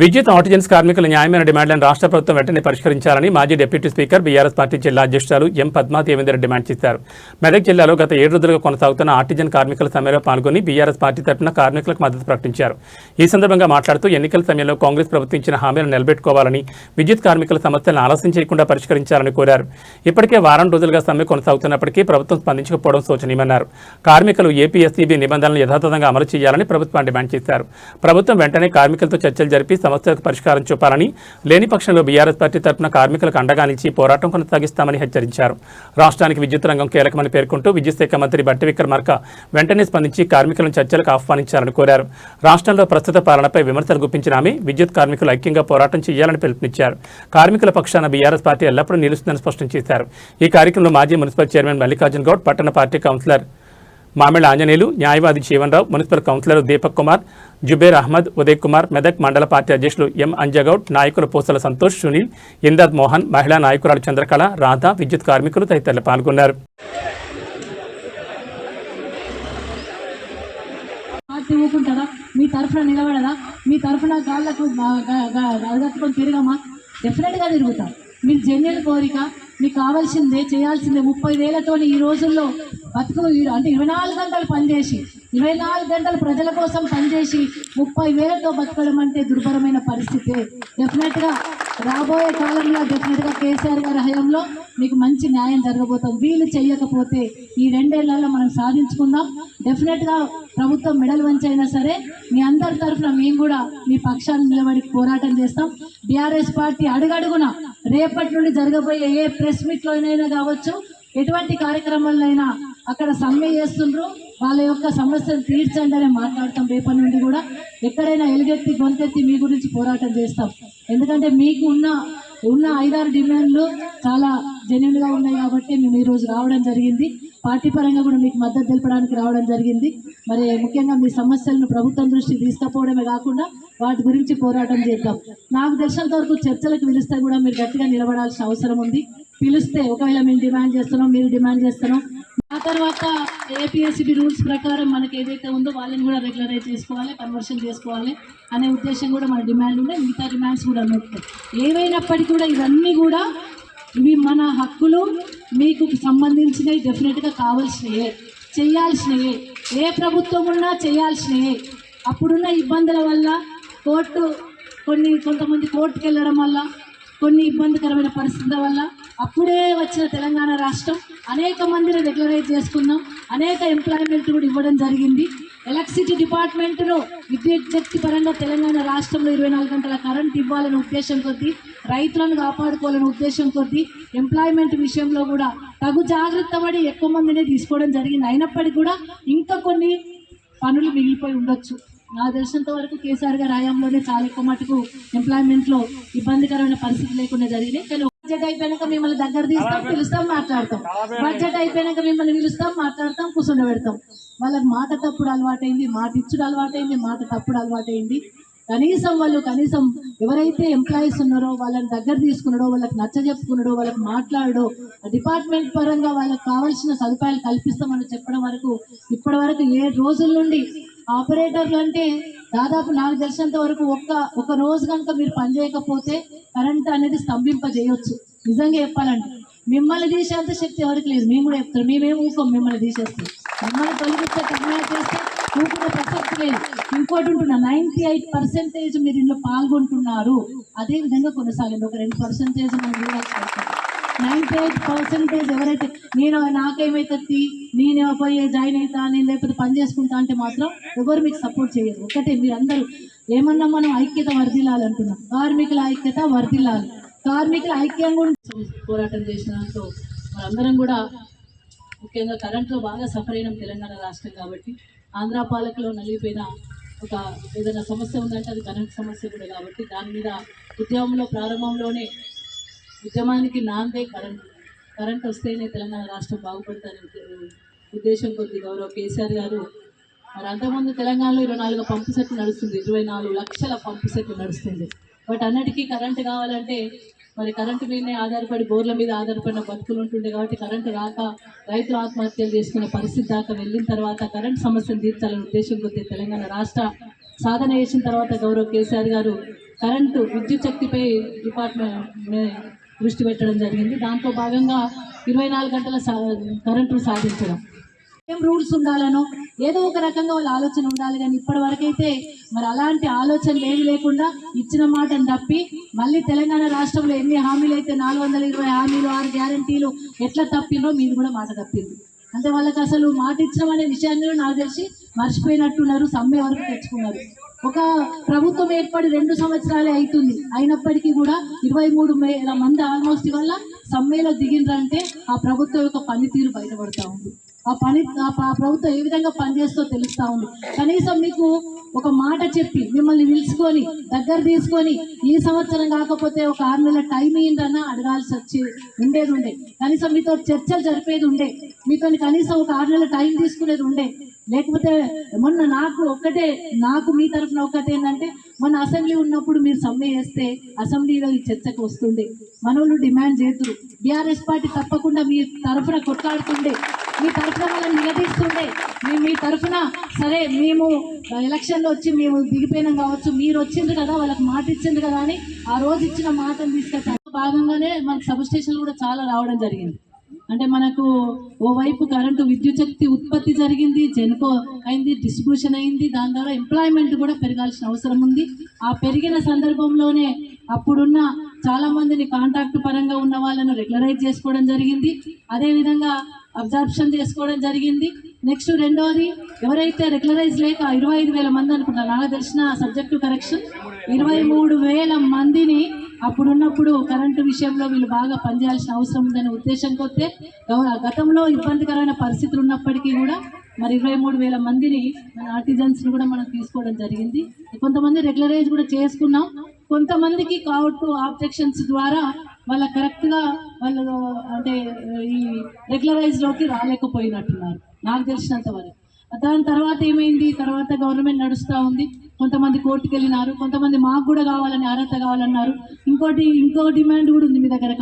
విద్యుత్ ఆర్టిజన్స్ కార్మికుల న్యాయమైన డిమాండ్లను రాష్ట్ర ప్రభుత్వం వెంటనే పరిష్కరించాలని మాజీ డిప్యూటీ స్పీకర్ బీఆర్ఎస్ పార్టీ జిల్లా అధ్యక్షురాలు ఎం పద్మా దేవేందర్ డిమాండ్ చేశారు. మెదక్ జిల్లాలో గత 7 రోజులుగా కొనసాగుతున్న ఆర్టిజన్ కార్మికుల సమ్మెలో పాల్గొని బీఆర్ఎస్ పార్టీ తరఫున కార్మికులకు మద్దతు ప్రకటించారు. ఈ సందర్భంగా మాట్లాడుతూ ఎన్నికల సమయంలో కాంగ్రెస్ ప్రభుత్వం ఇచ్చిన హామీలను నిలబెట్టుకోవాలని, విద్యుత్ కార్మికుల సమస్యలను ఆలస్యం చేయకుండా పరిష్కరించాలని కోరారు. ఇప్పటికే వారం రోజులుగా సమ్మె కొనసాగుతున్నప్పటికీ ప్రభుత్వం స్పందించకపోవడం శోచనీయమన్నారు. కార్మికులు ఏపీఎస్సీబీ నిబంధనలను యథాతథంగా అమలు చేయాలని ప్రభుత్వం డిమాండ్ చేశారు. ప్రభుత్వం వెంటనే కార్మికులతో చర్చలు జరిపి సమస్యలకు పరిష్కారం చూపాలని, లేని పక్షంలో బీఆర్ఎస్ పార్టీ తరఫున కార్మికులకు అండగా నిలిచి పోరాటం కొనసాగిస్తామని హెచ్చరించారు. రాష్ట్రానికి విద్యుత్ రంగం కీలకమని పేర్కొంటూ విద్యుత్ శాఖ మంత్రి బట్టి విక్రమార్క వెంటనే స్పందించి కార్మికులను చర్చలకు ఆహ్వానించాలని కోరారు. రాష్ట్రంలో ప్రస్తుత పాలనపై విమర్శలు గుప్పించిన ఆమె విద్యుత్ కార్మికులు ఐక్యంగా పోరాటం చేయాలని పిలుపునిచ్చారు. కార్మికుల పక్షాన బీఆర్ఎస్ పార్టీ ఎల్లప్పుడూ నిలుస్తుందని స్పష్టం చేశారు. ఈ కార్యక్రమంలో మాజీ మున్సిపల్ చైర్మన్ మల్లికార్జున గౌడ్, పట్టణ పార్టీ కౌన్సిలర్ మామిళ్ళ ఆంజనేయులు, న్యాయవాది జీవన్ రావు, మున్సిపల్ కౌన్సిలర్ దీపక్ కుమార్, జుబేర్ అహ్మద్, ఉదయ్ కుమార్, మెదక్ మండల పార్టీ అధ్యక్షులు ఎం అంజగౌడ్, నాయకులు పూసల సంతోష్, సునీల్, ఇందాద్ మోహన్, మహిళా నాయకురాలు చంద్రకళ, రాధ, విద్యుత్ కార్మికులు తదితరులు పాల్గొన్నారు. మీ తరఫున నిలబడదా? మీ తరఫున గాళ్లకు అడగట్టుకొని తిరగమా? డెఫినెట్గా తిరుగుతాం. మీకు జెన్యున్ కోరిక, మీకు కావాల్సిందే, చేయాల్సిందే. 30,000తో ఈ రోజుల్లో బతుకు అంటే 24 గంటలు పనిచేసి 24 గంటలు ప్రజల కోసం పనిచేసి 30,000తో బతకడం అంటే దుర్భరమైన పరిస్థితి. డెఫినెట్గా రాబోయే కాలంలో డెఫినెట్గా కేసీఆర్ గారి హయాంలో మీకు మంచి న్యాయం జరగబోతుంది. వీళ్ళు చేయకపోతే ఈ 2 ఏళ్లలో మనం సాధించుకుందాం. డెఫినెట్గా ప్రభుత్వం మెడల్ వంచైనా సరే మీ అందరి తరఫున మేము కూడా మీ పక్షాన్ని నిలబడి పోరాటం చేస్తాం. బీఆర్ఎస్ పార్టీ అడుగడుగున రేపటి నుండి జరగబోయే ఏ ప్రెస్ మీట్లోనైనా కావచ్చు, ఎటువంటి కార్యక్రమాలైనా అక్కడ సమ్మె చేస్తుండ్రు, వాళ్ళ యొక్క సమస్యను తీర్చండి అని మాట్లాడతాం. రేపటి నుండి కూడా ఎక్కడైనా ఎలుగెత్తి గొంతెత్తి మీ గురించి పోరాటం చేస్తాం. ఎందుకంటే మీకు ఉన్న 5-6 డిమాండ్లు చాలా జెన్యున్గా ఉన్నాయి కాబట్టి మేము ఈరోజు రావడం జరిగింది. పార్టీ పరంగా కూడా మీకు మద్దతు తెలపడానికి రావడం జరిగింది. మరి ముఖ్యంగా మీ సమస్యలను ప్రభుత్వం దృష్టికి తీసుకుపోవడమే కాకుండా వాటి గురించి పోరాటం చేద్దాం. నాకు తెలిసినంత వరకు చర్చలకు పిలిస్తే కూడా మీరు గట్టిగా నిలబడాల్సిన అవసరం ఉంది. పిలిస్తే ఒకవేళ మేము డిమాండ్ చేస్తున్నాం, మీరు డిమాండ్ చేస్తున్నాం, ఆ తర్వాత ఏపీఎస్సీబీ రూల్స్ ప్రకారం మనకి ఏదైతే ఉందో వాళ్ళని కూడా రెగ్యులరైజ్ చేసుకోవాలి, కన్వర్షన్ చేసుకోవాలి అనే ఉద్దేశం కూడా మన డిమాండ్ ఉండే. మిగతా డిమాండ్స్ కూడా ఉన్నాయి. ఏవైనప్పటికీ కూడా ఇవన్నీ కూడా ఇవి మన హక్కులు, మీకు సంబంధించినవి, డెఫినెట్గా కావాల్సినవే, చేయాల్సినవే. ఏ ప్రభుత్వం ఉన్నా చేయాల్సినవే. అప్పుడున్న ఇబ్బందుల వల్ల కొంతమంది కోర్టుకు వెళ్ళడం వల్ల, కొన్ని ఇబ్బందికరమైన పరిస్థితుల వల్ల అప్పుడే వచ్చిన తెలంగాణ రాష్ట్రం అనేక మందిని రెగ్యులరైజ్ చేసుకున్నాం. అనేక ఎంప్లాయ్మెంట్ కూడా ఇవ్వడం జరిగింది. ఎలక్ట్రిసిటీ డిపార్ట్మెంట్ను విద్యుత్ శక్తి పరంగా తెలంగాణ రాష్ట్రంలో 24 గంటల కరెంట్ ఇవ్వాలనే ఉద్దేశం కొద్దీ, రైతులను కాపాడుకోవాలనే ఉద్దేశం కొద్దీ ఎంప్లాయ్మెంట్ విషయంలో కూడా తగు జాగ్రత్త పడి ఎక్కువ మందినే తీసుకోవడం జరిగింది. అయినప్పటికీ కూడా ఇంకా కొన్ని పనులు మిగిలిపోయి ఉండొచ్చు. నాకు తెలిసినంత వరకు కేసీఆర్ గారి హయాంలోనే చాలా ఎక్కువ మటుకు ఎంప్లాయ్మెంట్లో ఇబ్బందికరమైన పరిస్థితి లేకుండా జరిగినాయి. కానీ బడ్జెట్ అయిపోయాక మిమ్మల్ని దగ్గర తీస్తాం, పిలుస్తాం, మాట్లాడతాం. బడ్జెట్ అయిపోయాక మిమ్మల్ని పిలుస్తాం, మాట్లాడతాం, కూర్చుండబెడతాం. వాళ్ళకి మాట తప్పుడు అలవాటైంది, మాట ఇచ్చుడు అలవాటైంది, మాట తప్పుడు అలవాటైంది. కనీసం ఎవరైతే ఎంప్లాయీస్ ఉన్నారో వాళ్ళని దగ్గర తీసుకున్నాడో, వాళ్ళకి నచ్చ చెప్పుకున్నాడో, వాళ్ళకి మాట్లాడో, డిపార్ట్మెంట్ పరంగా వాళ్ళకి కావాల్సిన సదుపాయాలు కల్పిస్తామని చెప్పడం వరకు ఇప్పటి వరకు 7 రోజుల నుండి ఆపరేటర్లు అంటే దాదాపు నాకు తెలిసినంత వరకు ఒక రోజు కనుక మీరు పనిచేయకపోతే కరెంట్ అనేది స్తంభింపజేయొచ్చు. నిజంగా చెప్పాలంటే మిమ్మల్ని తీసేంత శక్తి ఎవరికి లేదు. మేము కూడా చెప్తాం, మేమేం ఊకం మిమ్మల్ని తీసేస్తాం. మిమ్మల్ని తొలగిస్తే కన్వైన్ చేస్తే ఊపిన ప్రసక్తి లేదు. ఇంకోటి ఉంటున్నా, 98% మీరు ఇందులో పాల్గొంటున్నారు. అదేవిధంగా కొనసాగింది. ఒక 2% మనం చూడాల్సి 98% ఎవరైతే నాకేమైతుంది, నేను పోయి జాయిన్ అవుతా, నేను లేకపోతే పని చేసుకుంటా అంటే మాత్రం ఎవరు మీకు సపోర్ట్ చేయరు. ఒకటే మీరు అందరూ ఏమన్నా మనం ఐక్యత వర్ధిల్లాలంటున్నాం. కార్మికుల ఐక్యత వర్ధిల్లాలి. కార్మికుల ఐక్యంగా పోరాటం చేసిన దాంట్లో మనందరం కూడా ముఖ్యంగా కరెంట్లో బాగా సఫర్ అయినాం తెలంగాణ రాష్ట్రం కాబట్టి. ఆంధ్ర పాలకులో నలిగిపోయిన ఒక ఏదైనా సమస్య ఉందంటే అది కరెంట్ సమస్య కూడా కాబట్టి దాని మీద ఉద్యమంలో ప్రారంభంలోనే ఉద్యమానికి నాందే కరెంట్ వస్తేనే తెలంగాణ రాష్ట్రం బాగుపడుతుందనే ఉద్దేశం కొద్ది గౌరవ కేసీఆర్ గారు మరి అంతకుముందు తెలంగాణలో 24 పంపు సెట్లు నడుస్తుంది, 24 లక్షల పంపు సెట్లు నడుస్తుంది. బట్ అన్నిటికీ కరెంటు కావాలంటే మరి కరెంటు మీదనే ఆధారపడి, బోర్ల మీద ఆధారపడిన బతుకులు ఉంటుండే కాబట్టి కరెంటు రాక రైతులు ఆత్మహత్యలు చేసుకునే పరిస్థితి దాకా వెళ్ళిన తర్వాత కరెంటు సమస్యను తీర్చాలనే ఉద్దేశం కొద్ది తెలంగాణ రాష్ట్ర సాధన చేసిన తర్వాత గౌరవ కేసీఆర్ గారు కరెంటు విద్యుత్ శక్తిపై డిపార్ట్మెంట్ దృష్టి పెట్టడం జరిగింది. దాంట్లో భాగంగా 24 గంటల కరెంటు సాధించడం. ఏం రూల్స్ ఉండాలనో ఏదో ఒక రకంగా వాళ్ళ ఆలోచన ఉండాలి, కానీ ఇప్పటి వరకైతే మరి అలాంటి ఆలోచనలు ఏమి లేకుండా ఇచ్చిన మాటను తప్పి మళ్ళీ తెలంగాణ రాష్ట్రంలో ఎన్ని హామీలు అయితే 420 హామీలు 6 గ్యారంటీలు ఎట్లా తప్పిందో మీరు కూడా మాట తప్పింది. అంటే వాళ్ళకి అసలు మాట ఇచ్చడం అనే విషయాన్ని కూడా నాకు తెలిసి మర్చిపోయినట్టున్నారు. సమ్మె వరకు తెచ్చుకున్నారు. ఒక ప్రభుత్వం ఏర్పడి 2 సంవత్సరాలే అవుతుంది, అయినప్పటికీ కూడా 23,000 మంది ఆల్మోస్ట్ వల్ల సమ్మెలో దిగిండ్రంటే ఆ ప్రభుత్వం యొక్క పనితీరు బయటపడతా ఉంది. ఆ ప్రభుత్వం ఏ విధంగా పనిచేస్తో తెలుస్తూ ఉంది. కనీసం మీకు ఒక మాట చెప్పి మిమ్మల్ని పిలుచుకొని దగ్గర తీసుకొని ఈ సంవత్సరం కాకపోతే ఒక 6 నెలల టైం ఏంటన్నా అడగాల్సి వచ్చి ఉండే కనీసం మీతో చర్చలు జరిపేది ఉండే, మీతో కనీసం ఒక 6 నెలల టైం తీసుకునేది ఉండే. లేకపోతే మొన్న నాకు మీ తరఫున ఒకటి ఏంటంటే, మొన్న అసెంబ్లీ ఉన్నప్పుడు మీరు సమ్మె చేస్తే అసెంబ్లీలో ఈ చర్చకు వస్తుండే, మనోళ్ళు డిమాండ్ చేతురు, బీఆర్ఎస్ పార్టీ తప్పకుండా మీ తరఫున కొట్లాడుతుండే, మీ తరఫున వాళ్ళని నిలదీస్తుండే, మీ తరఫున సరే మేము ఎలక్షన్లో వచ్చి మేము దిగిపోయినాం కావచ్చు, మీరు వచ్చింది కదా వాళ్ళకి మాట ఇచ్చింది కదా అని ఆ రోజు ఇచ్చిన మాటను తీసుకొచ్చారు. భాగంగానే మనకు సబ్ స్టేషన్లు కూడా చాలా రావడం జరిగింది. అంటే మనకు ఓవైపు కరెంటు విద్యుత్ శక్తి ఉత్పత్తి జరిగింది, జెన్కో అయింది, డిస్ట్రిబ్యూషన్ అయింది, దాని ద్వారా ఎంప్లాయ్మెంట్ కూడా పెరగాల్సిన అవసరం ఉంది. ఆ పెరిగిన సందర్భంలోనే అప్పుడున్న చాలా మందిని కాంట్రాక్ట్ పరంగా ఉన్న వాళ్ళను రెగ్యులరైజ్ చేసుకోవడం జరిగింది, అదేవిధంగా అబ్జార్ప్షన్ చేసుకోవడం జరిగింది. నెక్స్ట్ రెండోది, ఎవరైతే రెగ్యులరైజ్ లేక 25,000 మంది అనుకుంటారు, నాకు తెలిసిన సబ్జెక్టు కరెక్షన్ 23,000 మందిని అప్పుడున్నప్పుడు కరెంటు విషయంలో వీళ్ళు బాగా పనిచేయాల్సిన అవసరం ఉందనే ఉద్దేశంతో గతంలో ఇబ్బందికరమైన పరిస్థితులు ఉన్నప్పటికీ కూడా మరి 23,000 మందిని మన ఆర్టిజన్స్ని కూడా మనం తీసుకోవడం జరిగింది. కొంతమంది రెగ్యులరైజ్ కూడా చేసుకున్నాం, కొంతమందికి కావట్టు ఆబ్జెక్షన్స్ ద్వారా వాళ్ళ కరెక్ట్గా వాళ్ళు అంటే ఈ రెగ్యులరైజ్లోకి రాలేకపోయినట్టున్నారు నాకు తెలిసినంత వరకు. దాని తర్వాత ఏమైంది, తర్వాత గవర్నమెంట్ నడుస్తూ ఉంది, కొంతమంది కోర్టుకు వెళ్ళినారు, కొంతమంది మాకు కూడా కావాలని అర్హత కావాలన్నారు, ఇంకో డిమాండ్ కూడా ఉంది మీ దగ్గర.